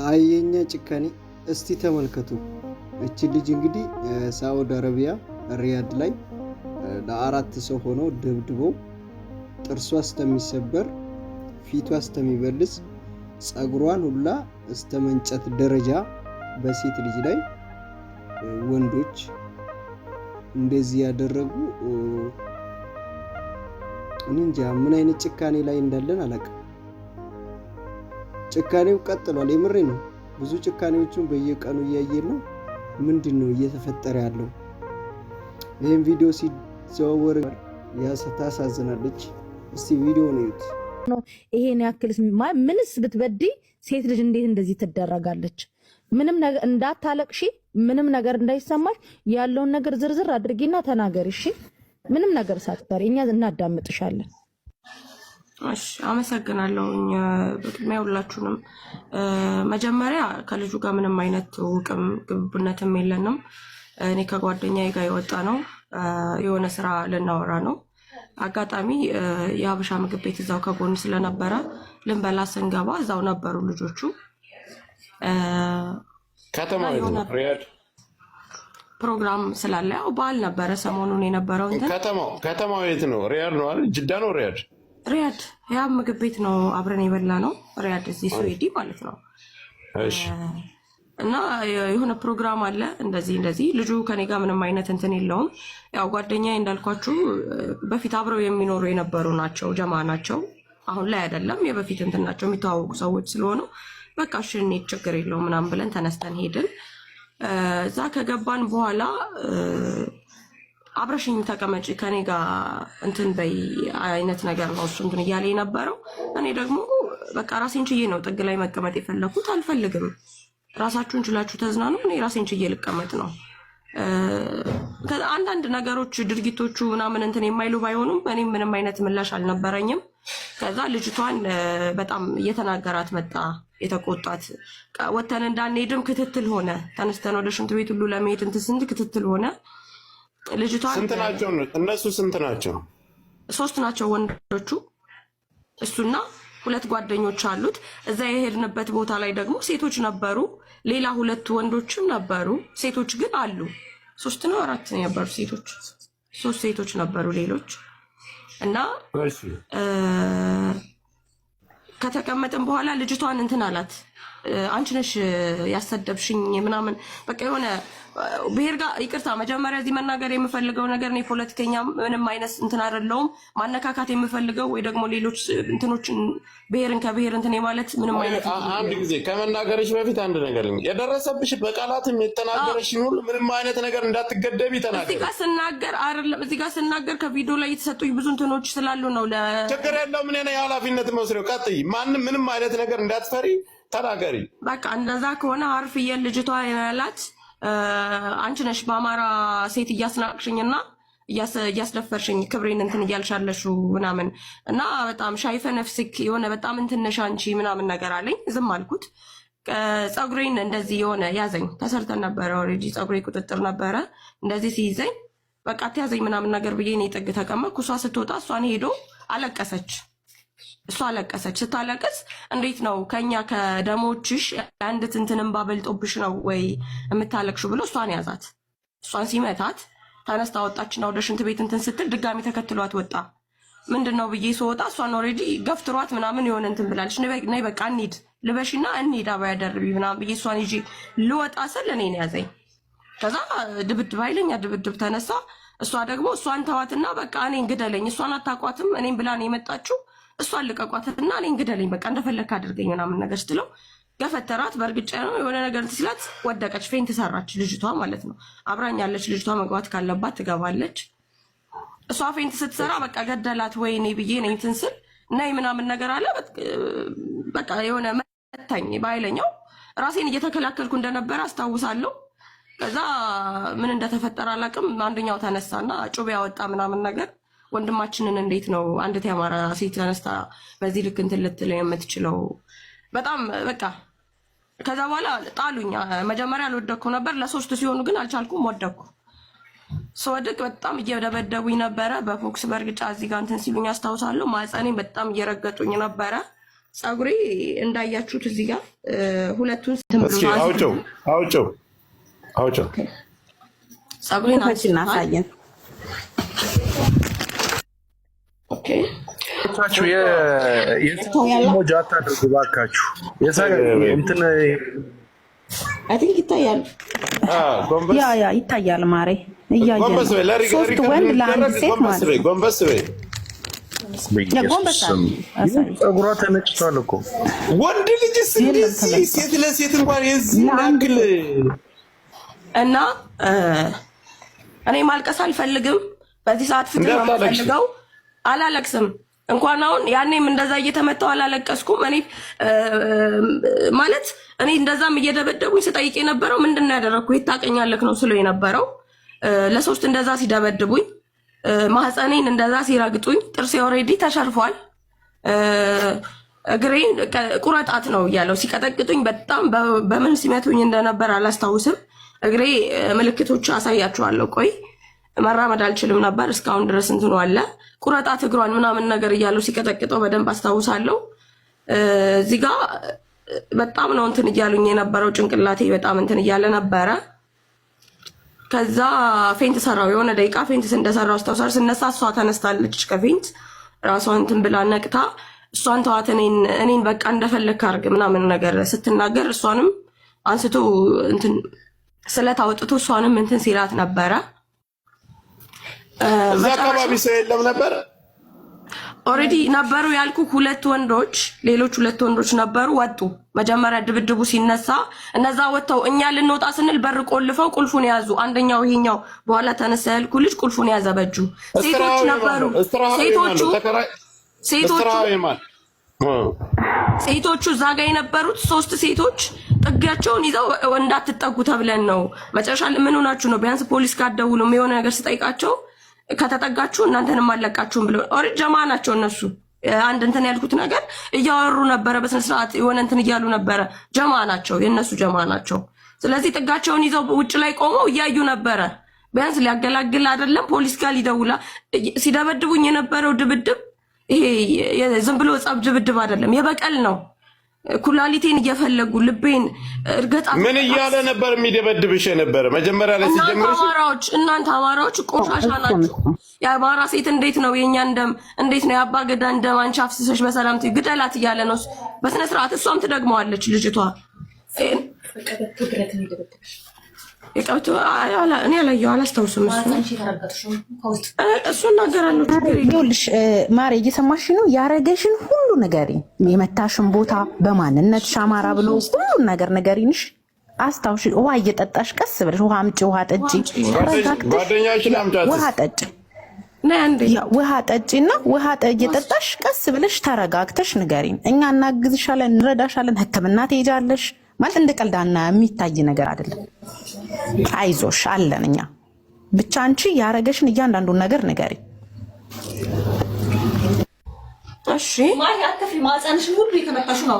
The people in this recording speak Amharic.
አየኛ ጭካኔ እስቲ ተመልከቱ። እቺ ልጅ እንግዲህ ሳውዲ አረቢያ ሪያድ ላይ ለአራት ሰው ሆኖ ደብድበው ጥርሷ እስከሚሰበር ፊቷ እስከሚበልስ ጸጉሯን ሁላ እስከመንጨት ደረጃ በሴት ልጅ ላይ ወንዶች እንደዚህ ያደረጉ እንጃ ምን አይነት ጭካኔ ላይ እንዳለን አላውቅም። ጭካኔው ቀጥሏል። የምሬ ነው። ብዙ ጭካኔዎችን በየቀኑ እያየን ነው። ምንድነው እየተፈጠረ ያለው? ይሄን ቪዲዮ ሲዘዋወር ታሳዝናለች። እስቲ ቪዲዮ ነው እዩት። ይሄን ያክል ምንስ ብትበድይ ሴት ልጅ እንዴት እንደዚህ ትደረጋለች? ምንም ነገር እንዳታለቅሺ፣ ምንም ነገር እንዳይሰማሽ ያለውን ነገር ዝርዝር አድርጊና ተናገሪ። እሺ፣ ምንም ነገር ሳትፈሪ እኛ እናዳምጥሻለን። እሺ፣ አመሰግናለሁ። በቅድሚያ ሁላችሁንም መጀመሪያ ከልጁ ጋር ምንም አይነት ውቅም ግብቡነትም የለንም። እኔ ከጓደኛዬ ጋር የወጣ ነው የሆነ ስራ ልናወራ ነው። አጋጣሚ የሀበሻ ምግብ ቤት እዛው ከጎን ስለነበረ ልንበላ ስንገባ እዛው ነበሩ ልጆቹ። ከተማ ሪያድ ፕሮግራም ስላለ ያው በዓል ነበረ ሰሞኑን የነበረው። ከተማው የት ነው? ሪያድ ነው አይደል? ጅዳ ነው ሪያድ? ሪያድ ያ ምግብ ቤት ነው አብረን የበላ ነው። ሪያድ እዚህ ስዌዲ ማለት ነው። እሺ። እና የሆነ ፕሮግራም አለ እንደዚህ ልጁ ከኔ ጋር ምንም አይነት እንትን የለውም። ያው ጓደኛዬ እንዳልኳችሁ በፊት አብረው የሚኖሩ የነበሩ ናቸው፣ ጀማ ናቸው። አሁን ላይ አይደለም፣ የበፊት እንትን ናቸው፣ የሚተዋወቁ ሰዎች ስለሆኑ በቃ እሺ እኔ ችግር የለውም ምናምን ብለን ተነስተን ሄድን። እዛ ከገባን በኋላ አብረሽኝ ተቀመጪ ከኔ ጋር እንትን በይ አይነት ነገር ነው እሱ እንትን እያለ የነበረው። እኔ ደግሞ በቃ ራሴን ችዬ ነው ጥግ ላይ መቀመጥ የፈለኩት። አልፈልግም፣ ራሳችሁን ችላችሁ ተዝናኑ፣ እኔ ራሴን ችዬ ልቀመጥ ነው። አንዳንድ ነገሮች ድርጊቶቹ ምናምን እንትን የማይሉ ባይሆኑም እኔም ምንም አይነት ምላሽ አልነበረኝም። ከዛ ልጅቷን በጣም እየተናገራት መጣ፣ የተቆጣት። ወተን እንዳንሄድም ክትትል ሆነ። ተነስተን ወደ ሽንት ቤት ሁሉ ለመሄድ እንትን ስንት ክትትል ሆነ። ልጅቷን ስንት ናቸው እነሱ? ስንት ናቸው? 3 ናቸው ወንዶቹ፣ እሱና 2 ጓደኞች አሉት። እዛ የሄድንበት ቦታ ላይ ደግሞ ሴቶች ነበሩ፣ ሌላ 2 ወንዶችም ነበሩ። ሴቶች ግን አሉ 3 ነው 4 ነው ነበሩ ሴቶች፣ 3 ሴቶች ነበሩ ሌሎች። እና ከተቀመጥን በኋላ ልጅቷን እንትን አላት፣ አንቺ ነሽ ያሰደብሽኝ ምናምን በቃ የሆነ ብሔር ጋር ይቅርታ፣ መጀመሪያ እዚህ መናገር የምፈልገው ነገር እኔ ፖለቲከኛ ምንም አይነት እንትን አይደለሁም። ማነካካት የምፈልገው ወይ ደግሞ ሌሎች እንትኖችን ብሔርን ከብሔር እንትን ማለት ምንም አይነት አንድ ጊዜ ከመናገርሽ በፊት አንድ ነገር ልኝ፣ የደረሰብሽ በቃላትም የተናገረሽን ሁሉ ምንም አይነት ነገር እንዳትገደቢ ተናገር። እዚህ ጋር ስናገር አይደለም፣ እዚህ ጋር ስናገር ከቪዲዮ ላይ የተሰጡኝ ብዙ እንትኖች ስላሉ ነው። ችግር የለውም፣ እኔ ነኝ ኃላፊነት መስለው። ቀጥይ፣ ማንም ምንም አይነት ነገር እንዳትፈሪ ተናገሪ። በቃ እንደዛ ከሆነ አርፍዬን ልጅቷ ያላት አንቺ ነሽ በአማራ ሴት እያስናቅሽኝና እያስደፈርሽኝ ክብሬን እንትን እያልሻለሽው ምናምን እና በጣም ሻይፈ ነፍስክ የሆነ በጣም እንትን ነሽ አንቺ ምናምን ነገር አለኝ። ዝም አልኩት። ፀጉሬን እንደዚህ የሆነ ያዘኝ። ተሰርተን ነበረ ኦልሬዲ ፀጉሬ ቁጥጥር ነበረ። እንደዚህ ሲይዘኝ በቃ ተያዘኝ ምናምን ነገር ብዬ እኔ ጥግ ተቀመጥኩ። እሷ ስትወጣ እሷን ሄዶ አለቀሰች። እሷ አለቀሰች። ስታለቅስ እንዴት ነው ከኛ ከደሞችሽ አንድ ትንትንም ባበልጦብሽ ነው ወይ የምታለቅሹ ብሎ እሷን ያዛት። እሷን ሲመታት ተነስታ ወጣችና ወደ ሽንት ቤት እንትን ስትል ድጋሚ ተከትሏት ወጣ። ምንድነው ብዬ ስወጣ እሷን ኦልሬዲ ገፍትሯት ምናምን የሆነ እንትን ብላለች። ነይ በቃ እንሂድ ልበሽና እንሂድ አባያ ደርቢ ምናምን ብዬ እሷን ይዤ ልወጣ ስል እኔን ያዘኝ። ከዛ ድብድብ ኃይለኛ ድብድብ ተነሳ። እሷ ደግሞ እሷን ተዋትና በቃ እኔን ግደለኝ፣ እሷን አታቋትም እኔን ብላ ነው የመጣችው፣ እሷን ልቀቋትና እኔን ግደለኝ በቃ እንደፈለክ አድርገኝ ምናምን ነገር ስትለው ገፈተራት። በእርግጫ ነው የሆነ ነገር ሲላት ወደቀች፣ ፌንት ሰራች ልጅቷ ማለት ነው። አብራኝ ያለች ልጅቷ መግባት ካለባት ትገባለች። እሷ ፌንት ስትሰራ በቃ ገደላት ወይኔ ብዬ ነኝ እንትን ስል ነይ ምናምን ነገር አለ። በቃ የሆነ መታኝ በኃይለኛው። ራሴን እየተከላከልኩ እንደነበረ አስታውሳለሁ። ከዛ ምን እንደተፈጠረ አላውቅም። አንደኛው ተነሳና ጩቤ ያወጣ ምናምን ነገር። ወንድማችንን እንዴት ነው አንዲት የአማራ ሴት ተነስታ በዚህ ልክ እንትን ልትለው የምትችለው? በጣም በቃ ከዛ በኋላ ጣሉኝ። መጀመሪያ አልወደኩ ነበር፣ ለ3 ሲሆኑ ግን አልቻልኩም፣ ወደኩ። ስወድቅ በጣም እየደበደቡኝ ነበረ በፎክስ በእርግጫ እዚህ ጋር እንትን ሲሉኝ አስታውሳለሁ። ማህፀኔን በጣም እየረገጡኝ ነበረ። ፀጉሬ እንዳያችሁት እዚህ ጋር ሁለቱን አውጪው ፀጉሬን እናሳየን። ኦኬ ታችሁ የሞጃ አታድርጉ ባካችሁ። እንትን አይ ቲንክ ይታያል። ያ ይታያል። ማሬ እያየን ሶስት ወንድ ለአንድ ሴት ማለት ነው። ጎንበስ በይ። ፀጉሯ ተነጭቷል እኮ ወንድ ልጅስ እንደዚህ ሴት ለሴት እንኳን የዚህ ያክል እና እኔ ማልቀስ አልፈልግም። በዚህ ሰዓት ፍትህ ነው የምፈልገው። አላለቅስም እንኳን አሁን ያኔም እንደዛ እየተመታው አላለቀስኩም። እኔ ማለት እኔ እንደዛም እየደበደቡኝ ስጠይቅ የነበረው ምንድነው ያደረኩት ታውቀኛለህ ነው ስለው የነበረው። ለሶስት እንደዛ ሲደበድቡኝ፣ ማህፀኔን እንደዛ ሲረግጡኝ፣ ጥርሴ ኦልሬዲ ተሸርፏል፣ እግሬን ቁረጣት ነው እያለው ሲቀጠቅጡኝ በጣም በምን ሲመቱኝ እንደነበር አላስታውስም። እግሬ ምልክቶች አሳያችኋለሁ። ቆይ መራመድ አልችልም ነበር እስካሁን ድረስ እንትኑ አለ ቁረጣት እግሯን ምናምን ነገር እያለው ሲቀጠቅጠው በደንብ አስታውሳለሁ። እዚህ ጋር በጣም ነው እንትን እያሉኝ የነበረው። ጭንቅላቴ በጣም እንትን እያለ ነበረ። ከዛ ፌንት ሰራው። የሆነ ደቂቃ ፌንት እንደሰራው አስታውሳለሁ። ስነሳ እሷ ተነስታለች ከፌንት ራሷን እንትን ብላ ነቅታ እሷን ተዋት እኔን በቃ እንደፈለክ አድርግ ምናምን ነገር ስትናገር እሷንም አንስቶ እንትን ስለታወጥቶ እሷንም እንትን ሲላት ነበረ። እዛ አካባቢ ሰው የለም ነበር። ኦልሬዲ ነበሩ ያልኩ ሁለት ወንዶች፣ ሌሎች ሁለት ወንዶች ነበሩ። ወጡ። መጀመሪያ ድብድቡ ሲነሳ እነዛ ወጥተው እኛ ልንወጣ ስንል በር ቆልፈው ቁልፉን ያዙ። አንደኛው ይሄኛው በኋላ ተነሳ ያልኩ ልጅ ቁልፉን ያዘ በእጁ። ሴቶች ነበሩ። ሴቶቹ እዛ ጋ የነበሩት ሶስት ሴቶች ጥጋቸውን ይዘው እንዳትጠጉ ተብለን ነው። መጨረሻ ምን ሆናችሁ ነው ቢያንስ ፖሊስ ጋር ደውሉም የሆነ ነገር ስጠይቃቸው ከተጠጋችሁ እናንተንም አለቃችሁም ብለው ኦሬ ጀማ ናቸው እነሱ። አንድ እንትን ያልኩት ነገር እያወሩ ነበረ በስነ ስርዓት የሆነ እንትን እያሉ ነበረ። ጀማ ናቸው የነሱ ጀማ ናቸው። ስለዚህ ጥጋቸውን ይዘው ውጭ ላይ ቆመው እያዩ ነበረ። ቢያንስ ሊያገላግል አይደለም ፖሊስ ጋር ሊደውላ ሲደበድቡኝ የነበረው ድብድብ ይሄ ዝም ብሎ ጸብ ድብድብ አይደለም፣ የበቀል ነው። ኩላሊቴን እየፈለጉ ልቤን እርገጣ ምን እያለ ነበር የሚደበድብሽ የነበረ? መጀመሪያ ላይ ሲጀምርሽ እናንተ አማራዎች ቆሻሻ ናችሁ። የአማራ ሴት እንዴት ነው የኛን ደም እንዴት ነው የአባ ገዳን ደም አንቺ አፍስሰሽ በሰላም ግደላት እያለ ነው በስነ ስርዓት። እሷም ትደግመዋለች ልጅቷ። የቀብቶ እኔ አላየሁ አላስታውስም። እሱ እናገራለሁ። ይኸውልሽ ማሬ እየሰማሽ ነው። ያረገሽን ሁሉ ንገሪኝ። የመታሽን ቦታ በማንነትሽ አማራ ብሎ ሁሉን ነገር ንገሪንሽ። አስታውሽ። ውሃ እየጠጣሽ ቀስ ብለሽ ውሃ አምጪ፣ ውሃ ጠጪ፣ ውሃ ጠጪ፣ ውሃ ጠጪና ውሃ እየጠጣሽ ቀስ ብለሽ ተረጋግተሽ ንገሪን። እኛ እናግዝሻለን፣ እንረዳሻለን። ሕክምና ትሄጃለሽ ማለት እንደ ቀልዳና የሚታይ ነገር አይደለም። አይዞሽ አለን እኛ። ብቻ አንቺ ያረገሽን እያንዳንዱን ነገር ንገሪ እሺ። ማይ አትፍሪ። ማጻንሽን ሁሉ የተመታሽው ነው።